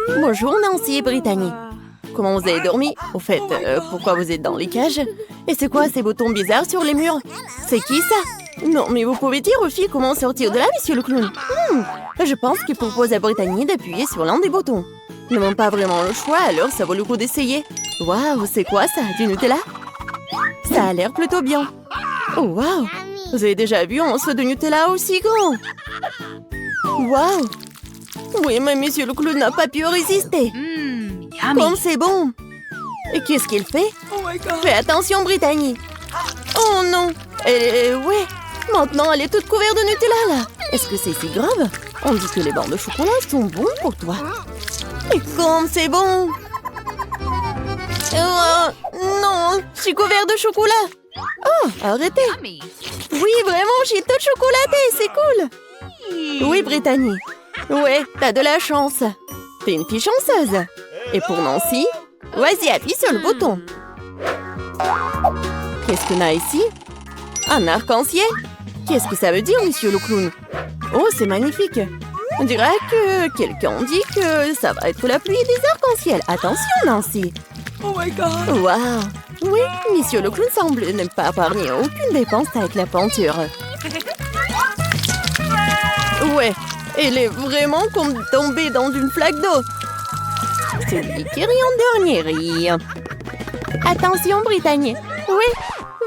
Bonjour Nancy et Brittany. Comment vous avez dormi? Au fait, pourquoi vous êtes dans les cages? Et c'est quoi ces boutons bizarres sur les murs? C'est qui ça? Non, mais vous pouvez dire aux filles comment sortir de là, monsieur le clown? Je pense qu'il propose à Brittany d'appuyer sur l'un des boutons. Nous n'avons pas vraiment le choix, alors ça vaut le coup d'essayer. Waouh, c'est quoi ça? Du Nutella? Ça a l'air plutôt bien. Oh, waouh! Vous avez déjà vu un morceau de Nutella aussi grand? Waouh! Oui, mais monsieur le clown n'a pas pu résister. Comme c'est bon! Et qu'est-ce qu'il fait? Fais attention, Brittany! Oh non! Ouais! Maintenant, elle est toute couverte de Nutella, là! Est-ce que c'est si grave? On dit que les bancs de chocolat sont bons pour toi. Et comme c'est bon! Non! Je suis couverte de chocolat! Oh, arrêtez! Oui, vraiment, j'ai tout chocolaté, c'est cool! Oui, Brittany. Ouais, t'as de la chance. T'es une fille chanceuse. Et pour Nancy, vas-y, appuie sur le bouton. Qu'est-ce qu'on a ici? Un arc-en-ciel? Qu'est-ce que ça veut dire, monsieur le clown? Oh, c'est magnifique. On dirait que quelqu'un dit que ça va être la pluie des arcs-en-ciel. Attention, Nancy. Oh my god! Waouh! Oui, monsieur le clown semble ne pas épargner aucune dépense avec la peinture. Ouais, elle est vraiment comme tombée dans une flaque d'eau. Celui qui rit en dernier rit. Attention, Brittany. Oui,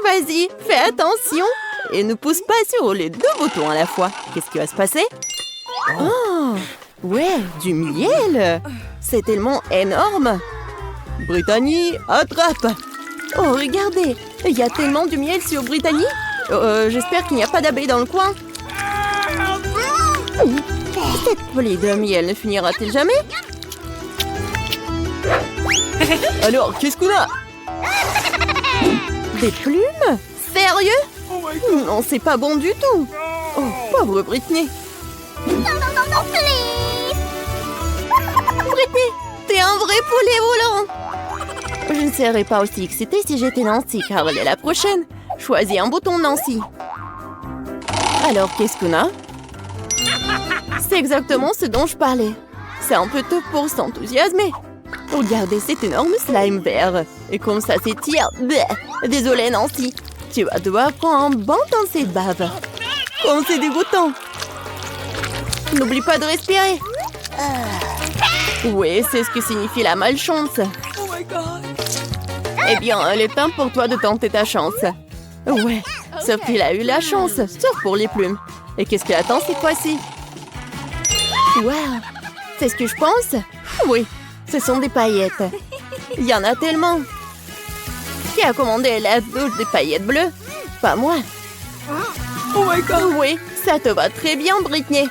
vas-y, fais attention. Et ne pousse pas sur les deux boutons à la fois. Qu'est-ce qui va se passer? Oh, ouais, du miel. C'est tellement énorme. Brittany, attrape. Oh, regardez, il y a tellement de miel sur Brittany. J'espère qu'il n'y a pas d'abeilles dans le coin. Cette pluie de miel ne finira-t-elle jamais? Alors, qu'est-ce qu'on a? Des plumes? Sérieux? Non, c'est pas bon du tout. Oh, pauvre Brittany. Non, please! Brittany, t'es un vrai poulet volant. Je ne serais pas aussi excitée si j'étais Nancy, car elle est la prochaine. Choisis un bouton, Nancy. Alors, qu'est-ce qu'on a? C'est exactement ce dont je parlais. C'est un peu tôt pour s'enthousiasmer. Regardez cet énorme slime vert. Et comme ça s'étire. Désolée, Nancy. Tu vas devoir prendre un bon dans cette bave. Comme c'est dégoûtant. N'oublie pas de respirer. Oui, c'est ce que signifie la malchance. Oh my god! Eh bien, il est temps pour toi de tenter ta chance. Ouais, sauf qu'il a eu la chance, sauf pour les plumes. Et qu'est-ce qu'il attend cette fois-ci? Wow, c'est ce que je pense? Oui, ce sont des paillettes. Il y en a tellement. Qui a commandé la douche des paillettes bleues? Pas moi. Oh my god! Oui, ça te va très bien, Brittany.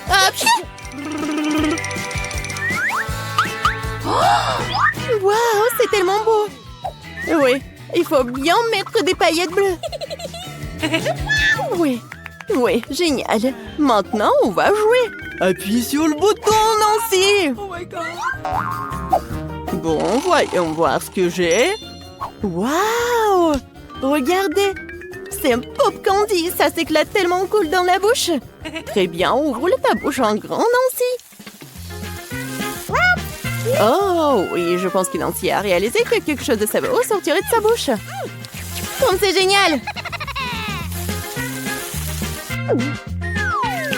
Hop! Waouh, c'est tellement beau. Oui, il faut bien mettre des paillettes bleues. Oui, génial. Maintenant, on va jouer. Appuie sur le bouton, Nancy. Oh my god! Bon, voyons voir ce que j'ai. Waouh! Regardez, c'est un pop candy. Ça s'éclate tellement cool dans la bouche. Très bien, ouvre ta bouche en grand, Nancy. Oh oui, je pense que Nancy a réalisé que quelque chose de savoureux sortirait de sa bouche. Comme c'est génial!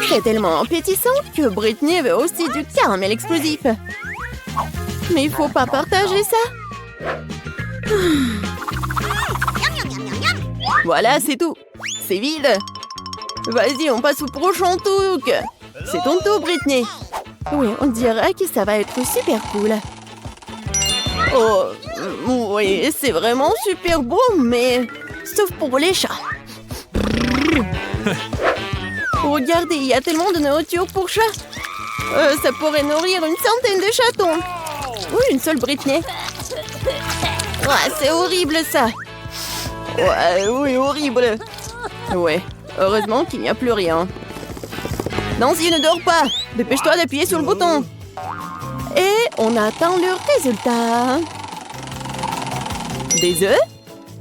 C'est tellement appétissant que Brittany veut aussi du caramel explosif. Mais il faut pas partager ça. Voilà, c'est tout. C'est vide. Vas-y, on passe au prochain truc. C'est ton tour, Brittany. Oui, on dirait que ça va être super cool. Oh, oui, c'est vraiment super beau, mais sauf pour les chats. Regardez, il y a tellement de nourriture pour chats. Ça pourrait nourrir une centaine de chatons. Oui, une seule Brittany. Ouais, c'est horrible ça. Ouais, oui, horrible. Ouais, heureusement qu'il n'y a plus rien. Nancy, ne dors pas. Dépêche-toi d'appuyer sur le bouton. Et on attend le résultat. Des œufs?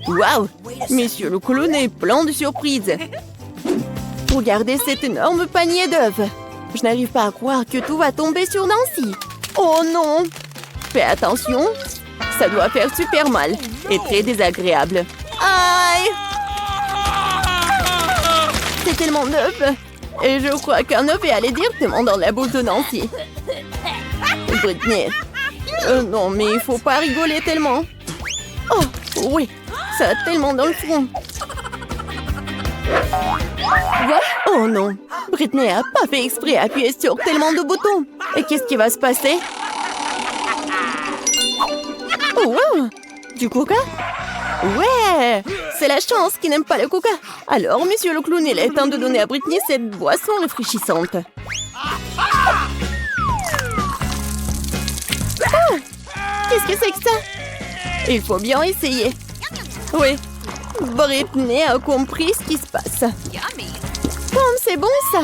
Waouh! Monsieur le clown est plein de surprises. Regardez cet énorme panier d'œufs. Je n'arrive pas à croire que tout va tomber sur Nancy. Oh non! Fais attention, ça doit faire super mal et très désagréable. Aïe! C'est tellement neuf. Et je crois qu'un œuf est allé directement dans la bouche de Nancy. Britney. Non, mais il faut pas rigoler tellement. Oh, oui, ça a tellement dans le front. Quoi? Oh non, Britney a pas fait exprès d'appuyer sur tellement de boutons. Et qu'est-ce qui va se passer? Oh, wow! Du coca? Ouais! C'est la chance qui n'aime pas le coca. Alors, monsieur le clown, il est temps de donner à Britney cette boisson rafraîchissante. Ah! Qu'est-ce que c'est que ça? Il faut bien essayer. Oui, Britney a compris ce qui se passe. C'est bon ça?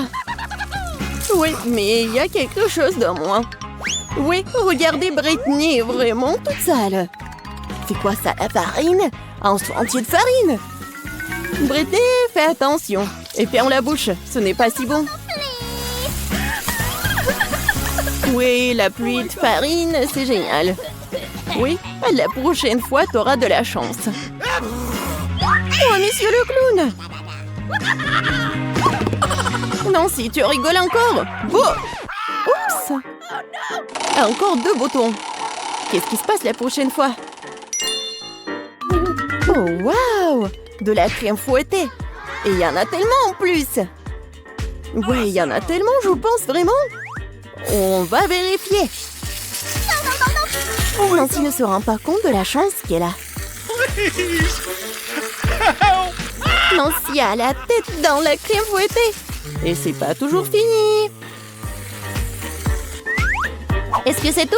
Oui, mais il y a quelque chose de moi. Oui, regardez, Britney est vraiment toute sale. C'est quoi ça, la farine? Un seau entier de farine? Britney, fais attention. Et ferme la bouche, ce n'est pas si bon. Oui, la pluie de farine, c'est génial. Oui, la prochaine fois, t'auras de la chance. Oh, monsieur le clown! Non, si tu rigoles encore. Bon. Oups. Encore 2 boutons. Qu'est-ce qui se passe la prochaine fois? Oh, waouh! De la crème fouettée. Et il y en a tellement en plus. Ouais, il y en a tellement, je pense vraiment. On va vérifier. Nancy ne se rend pas compte de la chance qu'elle a. Nancy a la tête dans la crème fouettée. Et c'est pas toujours fini. Est-ce que c'est tout?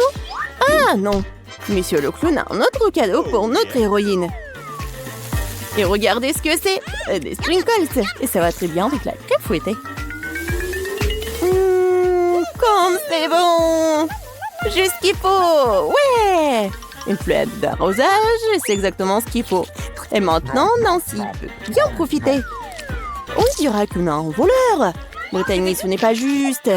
Ah non. Monsieur le clown a un autre cadeau pour notre héroïne. Et regardez ce que c'est. Des sprinkles. Et ça va très bien avec la crème fouettée. Comme c'est bon. Juste ce qu'il faut. Ouais. Une flûte d'arrosage. C'est exactement ce qu'il faut. Et maintenant, Nancy peut bien profiter. On dira qu'on a un voleur. Brittany, ce n'est pas juste.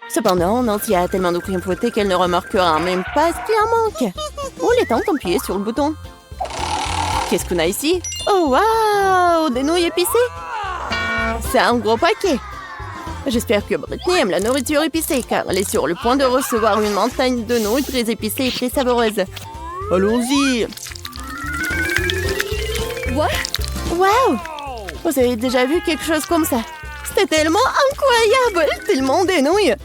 Cependant, Nancy a tellement de crème fouettée qu'elle ne remarquera même pas ce qui en manque. Oh, il est temps d'appuyer sur le bouton. Qu'est-ce qu'on a ici? Oh, waouh! Des nouilles épicées? C'est un gros paquet. J'espère que Britney aime la nourriture épicée, car elle est sur le point de recevoir une montagne de nouilles très épicées et très savoureuses. Allons-y! What? Waouh! Vous avez déjà vu quelque chose comme ça? C'était tellement incroyable! Tellement des nouilles!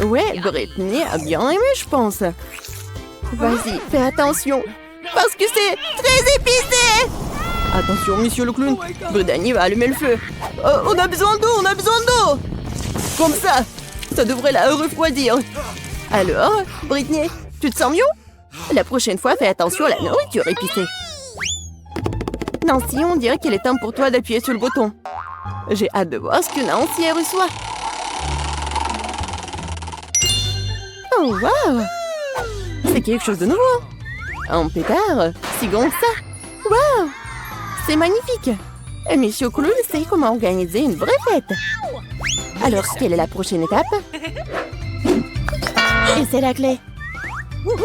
Ouais, Britney a bien aimé, je pense. Vas-y, fais attention, parce que c'est très épicé! Attention, monsieur le clown, Brittany va allumer le feu. On a besoin d'eau, on a besoin d'eau! Comme ça devrait la refroidir. Alors, Britney, tu te sens mieux? La prochaine fois, fais attention à la nourriture épicée. Nancy, on dirait qu'il est temps pour toi d'appuyer sur le bouton. J'ai hâte de voir ce que Nancy reçoit. Oh, waouh! C'est quelque chose de nouveau. Un pétard, si grand que ça. Waouh! C'est magnifique. Et monsieur Clown sait comment organiser une vraie fête. Alors, quelle est la prochaine étape? Et c'est la clé.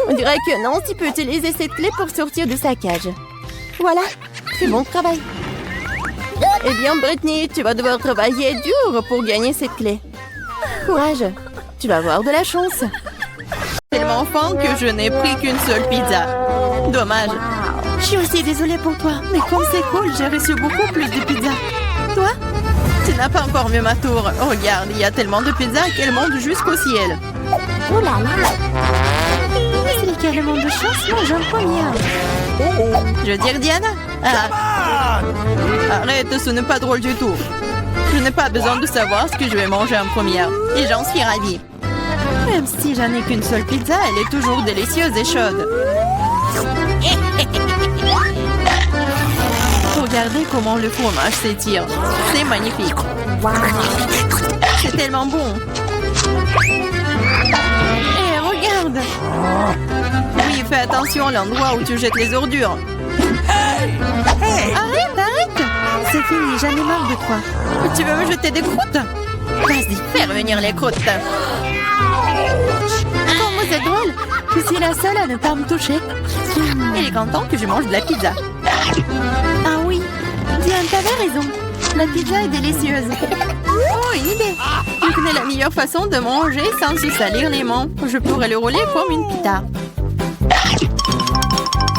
On dirait que Nancy peut utiliser cette clé pour sortir de sa cage. Voilà, c'est bon travail. Eh bien, Britney, tu vas devoir travailler dur pour gagner cette clé. Courage, tu vas avoir de la chance. Tellement faim que je n'ai pris qu'une seule pizza. Dommage. Je suis aussi désolée pour toi, mais comme c'est cool, j'ai reçu beaucoup plus de pizza. Toi? Tu n'as pas encore vu ma tour. Regarde, il y a tellement de pizzas qu'elle monte jusqu'au ciel. Oh là là. C'est carrément de chance, moi j'en première. Je veux dire, Diana? Ah. Arrête, ce n'est pas drôle du tout. Je n'ai pas besoin de savoir ce que je vais manger en première. Et j'en suis ravie. Même si j'en ai qu'une seule pizza, elle est toujours délicieuse et chaude. Regardez comment le fromage s'étire. C'est magnifique. C'est tellement bon. Et regarde. Oui, fais attention à l'endroit où tu jettes les ordures. Arrête! C'est fini, j'en ai marre de toi. Tu veux me jeter des croûtes? Vas-y, fais revenir les croûtes. Comment c'est drôle. Je suis la seule à ne pas me toucher. Il est content que je mange de la pizza. Ah oui, Diane, t'avais raison. La pizza est délicieuse. Oh, une idée. Je connais la meilleure façon de manger sans se salir les mains. Je pourrais le rouler comme une pita.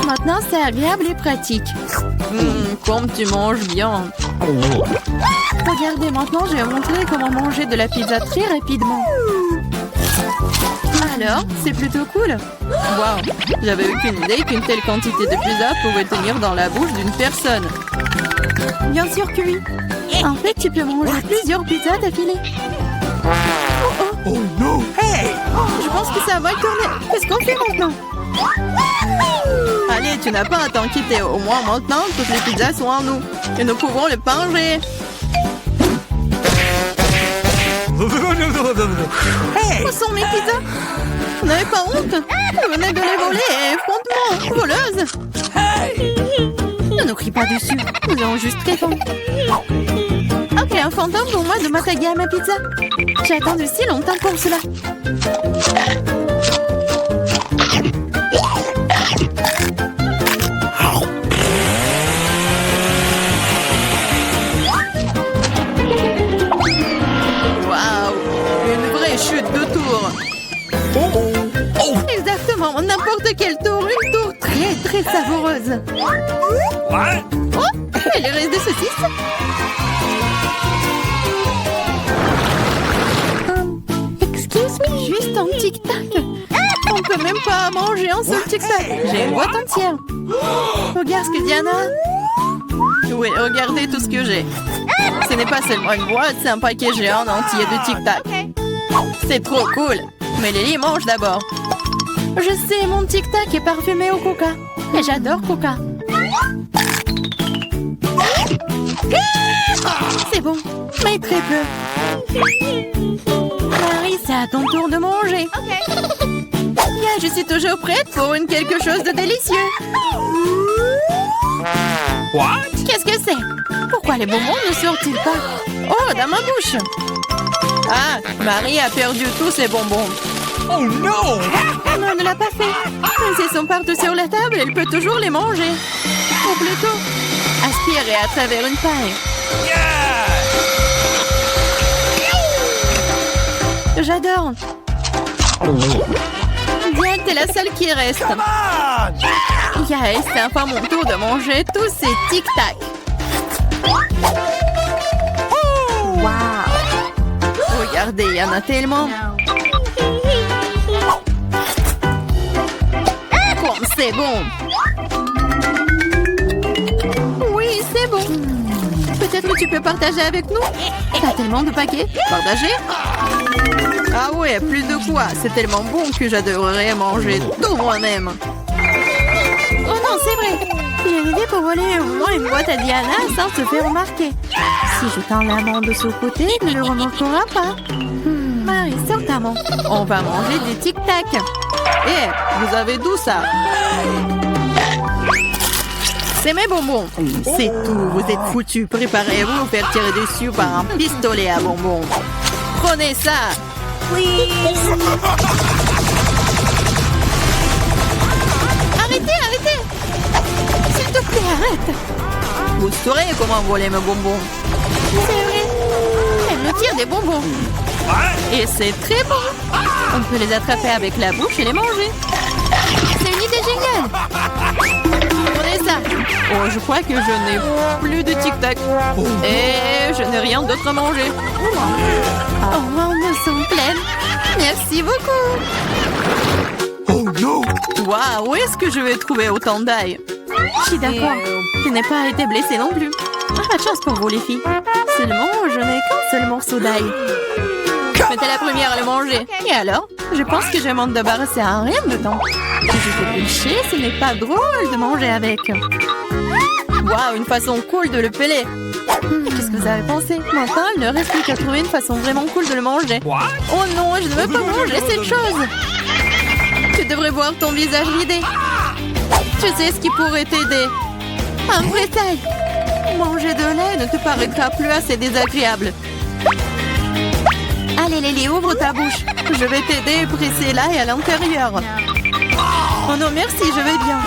Maintenant, c'est agréable et pratique. Comme tu manges bien. Regardez, maintenant, je vais montrer comment manger de la pizza très rapidement. Alors, c'est plutôt cool. Waouh, j'avais aucune idée qu'une telle quantité de pizza pouvait tenir dans la bouche d'une personne. Bien sûr que oui. En fait, tu peux manger plusieurs pizzas d'affilée. Oh non! Hey! Je pense que ça va tourner. Qu'est-ce qu'on fait maintenant? Allez, tu n'as pas à t'inquiéter. Au moins maintenant, toutes les pizzas sont en nous. Et nous pouvons les manger. Hey! Où sont mes pizzas? Vous n'avez pas honte? Vous venez de les voler et frontement, voleuse. Hey! Ne nous crie pas dessus. Nous avons juste très faim. Ok, un fantôme pour moi de m'attaquer à ma pizza. J'ai attendu si longtemps pour cela. Waouh! Une vraie chute de tour. Exactement, n'importe quel tour. Une tour très très savoureuse. What? Oh, et le reste des saucisses? Excuse me. Juste un tic-tac. On peut même pas manger un seul tic-tac. J'ai une boîte entière. Regarde ce que Diana a. Oui, regardez tout ce que j'ai. Ce n'est pas seulement une boîte, c'est un paquet géant entier de tic-tac. C'est trop cool. Mais Lily mange d'abord. Je sais, mon tic-tac est parfumé au coca. Et j'adore coca. C'est bon, mais très peu. Marie, c'est à ton tour de manger. Bien, je suis toujours prête pour quelque chose de délicieux. What? Qu'est-ce que c'est? Pourquoi les bonbons ne sortent-ils pas? Oh, dans ma bouche. Ah, Marie a perdu tous ses bonbons. Oh non! Non, elle ne l'a pas fait. Mais s'ils sont partout sur la table, elle peut toujours les manger. Ou plutôt, aspirer à travers une paille. Yeah! J'adore. Diane, t'es la seule qui reste. Come on! Yes, c'est enfin mon tour de manger tous ces tic-tac. Wow! Regardez, il y en a tellement. Comme c'est bon. Oui, c'est bon. Peut-être que tu peux partager avec nous? T'as tellement de paquets. Partager? Ah ouais, plus de quoi. C'est tellement bon que j'adorerais manger tout moi-même. Oh non, c'est vrai. J'ai une idée pour voler au moins une boîte à Diana sans se faire remarquer. Si je tends la main de ce côté, il ne le remarquera pas. Marie, sors ta main. On va manger des tic-tac. Eh, vous avez d'où ça? C'est mes bonbons. C'est tout, vous êtes foutus. Préparez-vous à vous faire tirer dessus par un pistolet à bonbons. Prenez ça. Arrêtez, arrêtez. S'il te plaît, arrête. Vous saurez comment voler mes bonbons. C'est vrai. Elle me tire des bonbons. Et c'est très bon. On peut les attraper avec la bouche et les manger. C'est une idée géniale. Prenez ça. Oh, je crois que je n'ai plus de tic-tac. Et je n'ai rien d'autre à manger. Oh, nous sommes pleines. Merci beaucoup. Oh non! Waouh, où est-ce que je vais trouver autant d'ail? Je suis d'accord. Je n'ai pas été blessée non plus. Pas de chance pour vous, les filles. Seulement, je n'ai qu'un seul morceau d'ail. J'étais la première à le manger. Et alors? Je pense que je vais m'en débarrasser en rien de temps. Si je fais pêcher, ce n'est pas drôle de manger avec. Waouh, une façon cool de le peler. Qu'est-ce que vous avez pensé? Maintenant, il ne reste plus qu'à trouver une façon vraiment cool de le manger. What? Oh non, je ne veux pas manger cette chose. Tu devrais voir ton visage vidé. Je sais ce qui pourrait t'aider. Un vrai taille. Manger de lait ne te paraîtra plus assez désagréable. Allez, Lily, ouvre ta bouche. Je vais t'aider, presser l'ail à l'intérieur. Oh non, merci, je vais bien.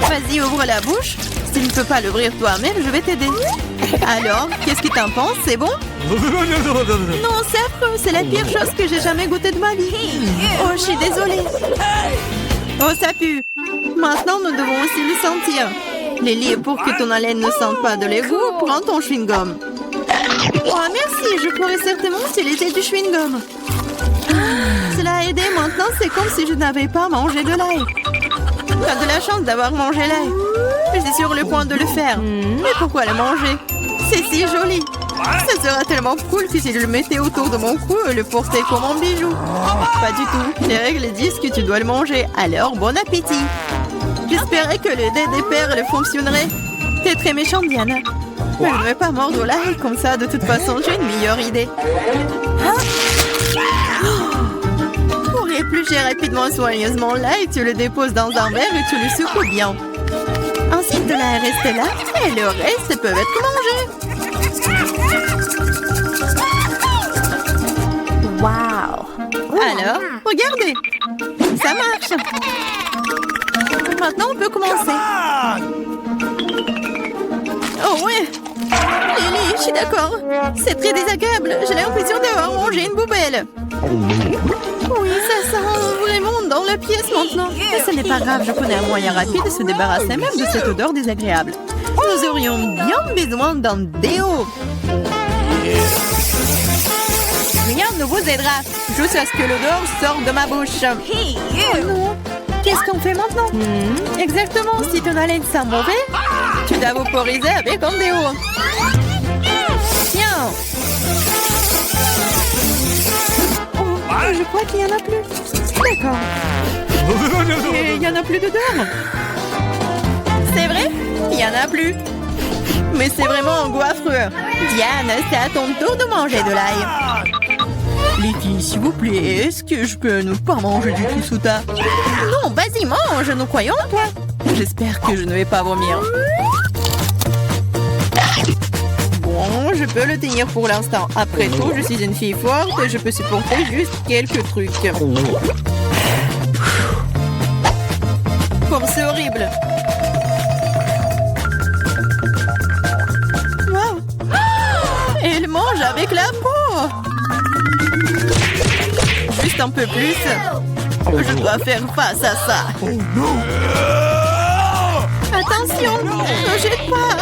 Vas-y, ouvre la bouche. Si tu ne peux pas l'ouvrir toi-même, je vais t'aider. Alors, qu'est-ce que t'en penses? C'est bon? Non, c'est affreux. C'est la pire chose que j'ai jamais goûté de ma vie. Oh, je suis désolée. Oh, ça pue. Maintenant, nous devons aussi le sentir. Lily, pour que ton haleine ne sente pas de l'égout, prends ton chewing-gum. Oh, merci. Je pourrais certainement utiliser du chewing-gum. Cela a aidé. Maintenant, c'est comme si je n'avais pas mangé de l'ail. Tu as de la chance d'avoir mangé l'ail. Je suis sur le point de le faire. Mais pourquoi le manger? C'est si joli. Ça sera tellement cool que si je le mettais autour de mon cou et le portais comme un bijou. Pas du tout. Les règles disent que tu dois le manger. Alors, bon appétit. J'espérais que le dé des perles fonctionnerait. T'es très méchante, Diana. Mais je ne vais pas mordre l'ail comme ça. De toute façon, j'ai une meilleure idée. Pour éplucher rapidement soigneusement l'ail, tu le déposes dans un verre et tu le secoues bien. Ensuite, de l'ail reste là et le reste peut être mangé. Wow. Alors, regardez. Ça marche. Maintenant, on peut commencer. Oh ouais. Lily, je suis d'accord. C'est très désagréable. J'ai l'impression d'avoir mangé une poubelle. Oui, ça sent vraiment dans la pièce maintenant. Mais ce n'est pas grave, je connais un moyen rapide de se débarrasser même de cette odeur désagréable. Nous aurions bien besoin d'un déo. Rien ne vous aidera, juste à ce que l'odeur sorte de ma bouche. Oh non, qu'est-ce qu'on fait maintenant? Exactement, si ton haleine sent mauvais, tu dois vaporiser avec un déo. Tiens. Oh, je crois qu'il n'y en a plus. D'accord. Et il n'y en a plus d'odeur. C'est vrai? Il n'y en a plus. Mais c'est vraiment un goût affreux. Diane, c'est à ton tour de manger de l'ail. Les filles, s'il vous plaît, est-ce que je peux ne pas manger du tout sous ta... Non, vas-y, mange, nous croyons en toi. J'espère que je ne vais pas vomir. Bon, je peux le tenir pour l'instant. Après tout, je suis une fille forte et je peux supporter juste quelques trucs. Comme c'est horrible. Wow. Elle mange avec la peau. Juste un peu plus. Je dois faire face à ça. Oh non! Attention, ne jette pas.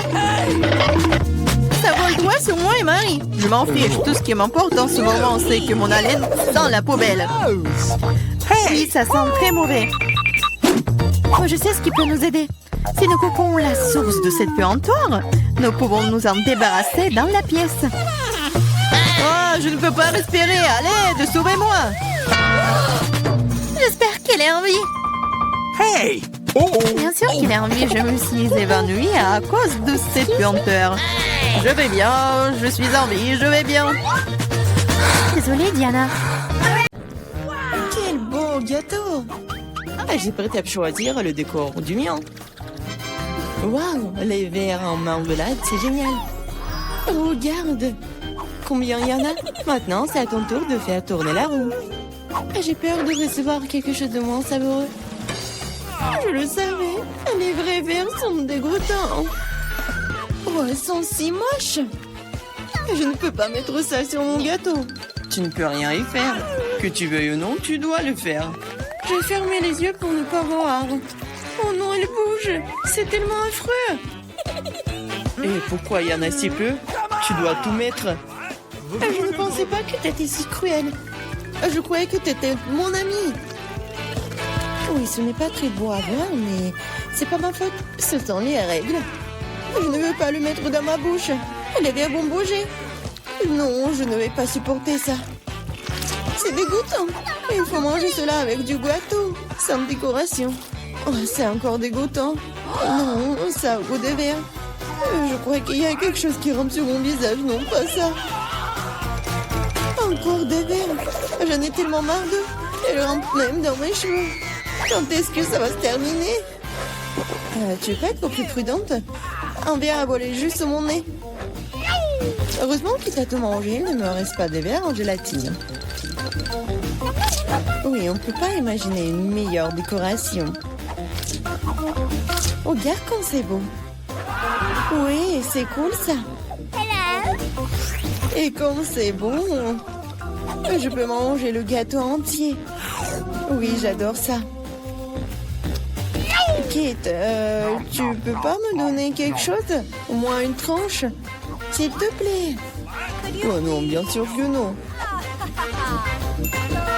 Ça vole droit sur moi et Marie. Je m'en fiche. Tout ce qui m'importe en ce moment, c'est que mon haleine sent la poubelle. Oui, ça sent très mauvais. Oh, je sais ce qui peut nous aider. Si nous coupons la source de cette puanteur, nous pouvons nous en débarrasser dans la pièce. Oh, je ne peux pas respirer. Allez, sauvez-moi. J'espère qu'elle est en vie. Hey! Oh! Bien sûr qu'il est en vie. Je me suis évanouie à cause de cette puanteur. Je vais bien. Je suis en vie. Je vais bien. Désolée, Diana. Quel beau gâteau. J'ai prêt à choisir le décor du mien. Waouh, les verres en marmelade, c'est génial. Regarde. Combien il y en a? Maintenant, c'est à ton tour de faire tourner la roue. J'ai peur de recevoir quelque chose de moins savoureux. Je le savais. Les vrais verres sont dégoûtants. Oh, elles sont si moches. Je ne peux pas mettre ça sur mon gâteau. Tu ne peux rien y faire. Que tu veuilles ou non, tu dois le faire. J'ai fermé les yeux pour ne pas voir. Oh non, elle bouge. C'est tellement affreux. Et pourquoi il y en a si peu? Tu dois tout mettre. Je ne pensais pas que tu étais si cruelle. Je croyais que tu étais mon amie. Oui, ce n'est pas très beau à voir, mais c'est pas ma faute. Ce sont les règles. Je ne veux pas le mettre dans ma bouche. Les verres vont bouger. Non, je ne vais pas supporter ça. C'est dégoûtant. Il faut manger cela avec du gâteau, sans décoration. Oh, c'est encore dégoûtant. Non, ça a goût de verre. Je crois qu'il y a quelque chose qui rampe sur mon visage, non pas ça. Encore des verres. J'en ai tellement marre d'eux. Elles rampent même dans mes cheveux. Quand est-ce que ça va se terminer? Tu veux pas être plus prudente? Un verre a volé juste sur mon nez. Heureusement que tu as tout mangé, il ne me reste pas de verre en gélatine. Oui, on ne peut pas imaginer une meilleure décoration. Regarde comme c'est beau. Oui, c'est cool ça. Et comme c'est bon, je peux manger le gâteau entier. Oui, j'adore ça. Kate, tu peux pas me donner quelque chose? Au moins une tranche? S'il te plaît. Oh non, bien sûr que non.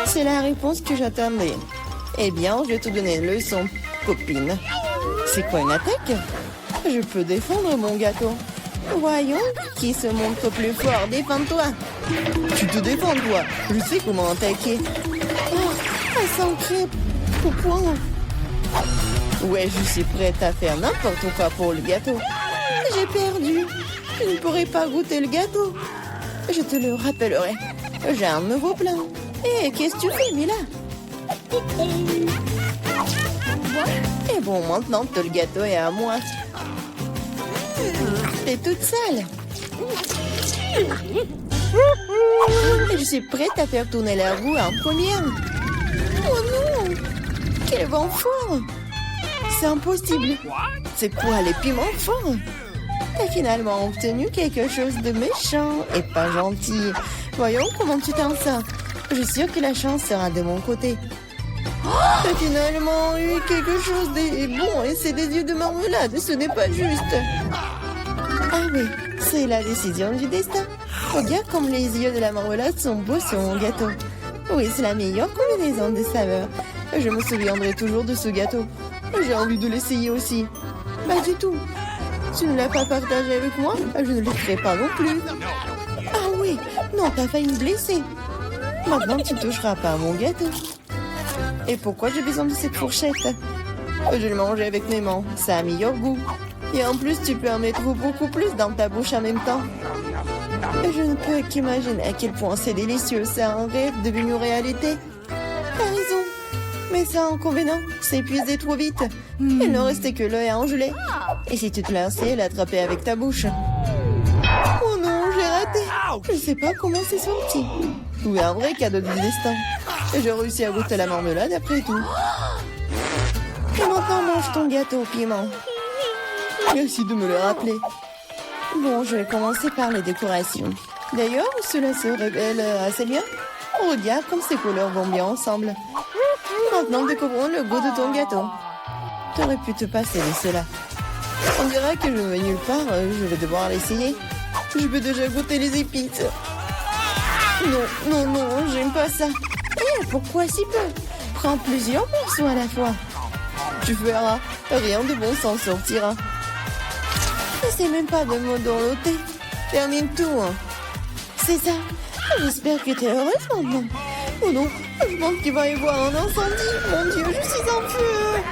C'est la réponse que j'attendais. Eh bien, je vais te donner une leçon, copine. C'est quoi une attaque? Je peux défendre mon gâteau. Voyons qui se montre plus fort. Défends-toi. Tu te défends, toi. Je sais comment attaquer. Oh, elle s'en crêpe. Au point. Ouais, je suis prête à faire n'importe quoi pour le gâteau. J'ai perdu. Je ne pourrai pas goûter le gâteau. Je te le rappellerai. J'ai un nouveau plan. Hé, qu'est-ce que tu fais, Mila? Et bon, maintenant que le gâteau est à moi. T'es toute sale. Je suis prête à faire tourner la roue en première. Oh non! Quel vent fort! C'est impossible. C'est quoi, les piments forts? T'as finalement obtenu quelque chose de méchant et pas gentil. Voyons comment tu t'en sors. Je suis sûre que la chance sera de mon côté. T'as finalement eu quelque chose de bon et c'est des yeux de marmelade, ce n'est pas juste. Ah oui, c'est la décision du destin. Regarde comme les yeux de la marmelade sont beaux sur mon gâteau. Oui, c'est la meilleure combinaison de saveurs. Je me souviendrai toujours de ce gâteau. J'ai envie de l'essayer aussi. Pas du tout. Tu ne l'as pas partagé avec moi, je ne le ferai pas non plus. Ah oui, non, t'as failli me blesser. Maintenant, tu ne toucheras pas à mon gâteau. Et pourquoi j'ai besoin de cette fourchette? Je le mange avec mes mains, ça a meilleur goût. Et en plus, tu peux en mettre beaucoup plus dans ta bouche en même temps. Je ne peux qu'imaginer à quel point c'est délicieux. C'est un rêve devenu réalité. T'as raison. Mais ça, inconvénient, c'est épuisé trop vite. Il ne restait que l'œil à engeler. Et si tu te lançais, l'attraper avec ta bouche. Oh non, j'ai raté. Je ne sais pas comment c'est sorti. Oui, un vrai cadeau du destin. J'ai réussi à goûter la marmelade après tout. Et maintenant, mange ton gâteau au piment. Merci de me le rappeler. Bon, je vais commencer par les décorations. D'ailleurs, cela se révèle assez bien. Regarde comme ces couleurs vont bien ensemble. Maintenant, découvrons le goût de ton gâteau. T'aurais pu te passer de cela. On dirait que je ne vais nulle part, je vais devoir l'essayer. Je peux déjà goûter les épices. Non, non, non, j'aime pas ça. Eh, pourquoi si peu? Prends plusieurs morceaux à la fois. Tu verras, rien de bon s'en sortira. N'essaie même pas de me dorloter. Termine tout. Hein. C'est ça. J'espère que tu es heureuse maintenant. Oh non, je pense qu'il va y avoir un incendie. Mon Dieu, je suis en feu.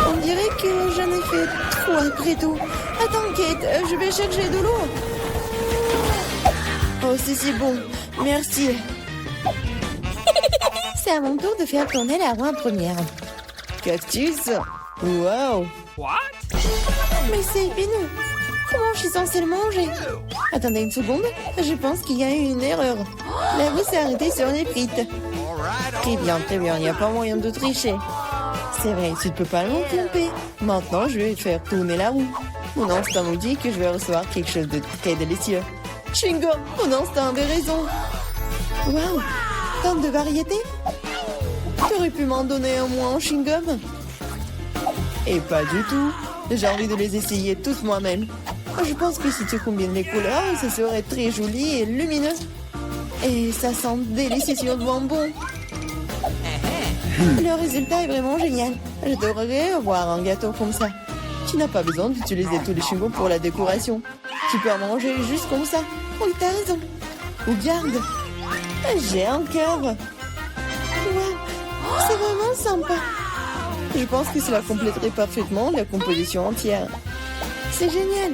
On dirait que j'en ai fait trop après tout. Attends, Kate, je vais chercher de l'eau. Oh, c'est bon. Merci. C'est à mon tour de faire tourner la roue en première. Cactus. Wow. What? Mais c'est épineux. Comment je suis censée le manger? Attendez une seconde. Je pense qu'il y a eu une erreur. La roue s'est arrêtée sur les frites. Très bien, très bien. Il n'y a pas moyen de tricher. C'est vrai, tu ne peux pas me tromper. Maintenant, je vais faire tourner la roue. Mon instinct me dit que je vais recevoir quelque chose de très délicieux. Chewing-gum, mon instinct avait raison. Waouh, tant de variétés. Tu aurais pu m'en donner un moins en chewing-gum? Et pas du tout. J'ai envie de les essayer tous moi-même. Je pense que si tu combines les couleurs, ça serait très joli et lumineux. Et ça sent délicieux sur le bonbon. Le résultat est vraiment génial. J'adorerais avoir un gâteau comme ça. Tu n'as pas besoin d'utiliser tous les chewing-gums pour la décoration. Tu peux en manger juste comme ça. Oui, t'as raison. Regarde. J'ai un cœur. Wow. C'est vraiment sympa. Je pense que cela compléterait parfaitement la composition entière. C'est génial.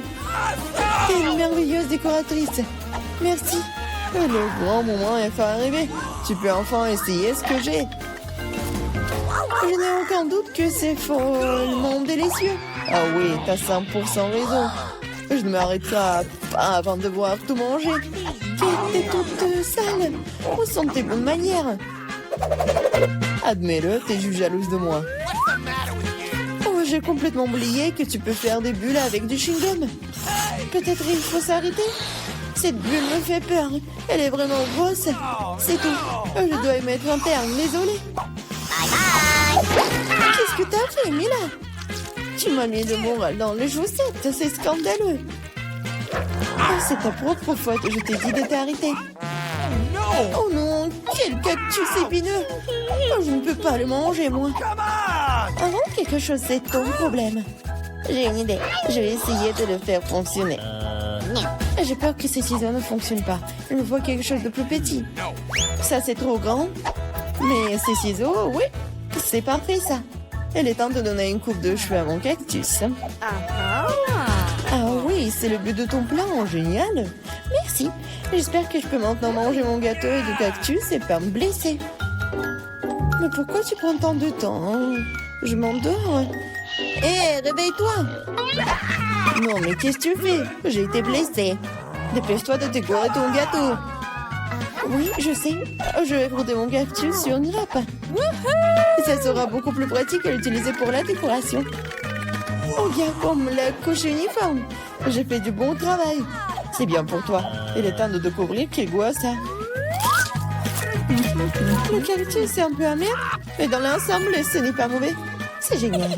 T'es une merveilleuse décoratrice. Merci. Le grand moment est enfin arrivé. Tu peux enfin essayer ce que j'ai. Je n'ai aucun doute que c'est follement délicieux. Ah oui, t'as 100% raison. Je ne m'arrêterai pas avant de devoir tout manger. T'es toute sale. Où sont tes bonnes manières? Admets-le, t'es juste jalouse de moi. Oh, j'ai complètement oublié que tu peux faire des bulles avec du chewing-gum. Peut-être il faut s'arrêter. Cette bulle me fait peur. Elle est vraiment grosse. C'est tout. Je dois y mettre un terme. Désolée. Qu'est-ce que t'as fait, Mila? Tu m'as mis le moral dans les chaussettes. C'est scandaleux. Oh, c'est ta propre faute. Je t'ai dit de t'arrêter. Oh non, quel cactus épineux. Oh, je ne peux pas le manger, moi. Avant quelque chose, c'est ton problème. J'ai une idée. Je vais essayer de le faire fonctionner. J'ai peur que ces ciseaux ne fonctionnent pas. Il me faut quelque chose de plus petit. Ça, c'est trop grand. Mais ces ciseaux, oui, c'est parfait, ça. Il est temps de donner une coupe de cheveux à mon cactus. Ah oui, c'est le but de ton plan. Génial. Merci. J'espère que je peux maintenant manger mon gâteau et du cactus et pas me blesser. Mais pourquoi tu prends tant de temps, hein? Je m'endors. Hé, réveille-toi! Non, mais qu'est-ce que tu fais? J'ai été blessée. Dépêche-toi de décorer ton gâteau. Oui, je sais. Je vais frotter mon cactus sur une râpe. Ça sera beaucoup plus pratique à l'utiliser pour la décoration. Oh, bien comme la couche uniforme. J'ai fait du bon travail. C'est bien pour toi. Il est temps de découvrir quel goût a ça. Le cactus est un peu amer, mais dans l'ensemble, ce n'est pas mauvais. C'est génial.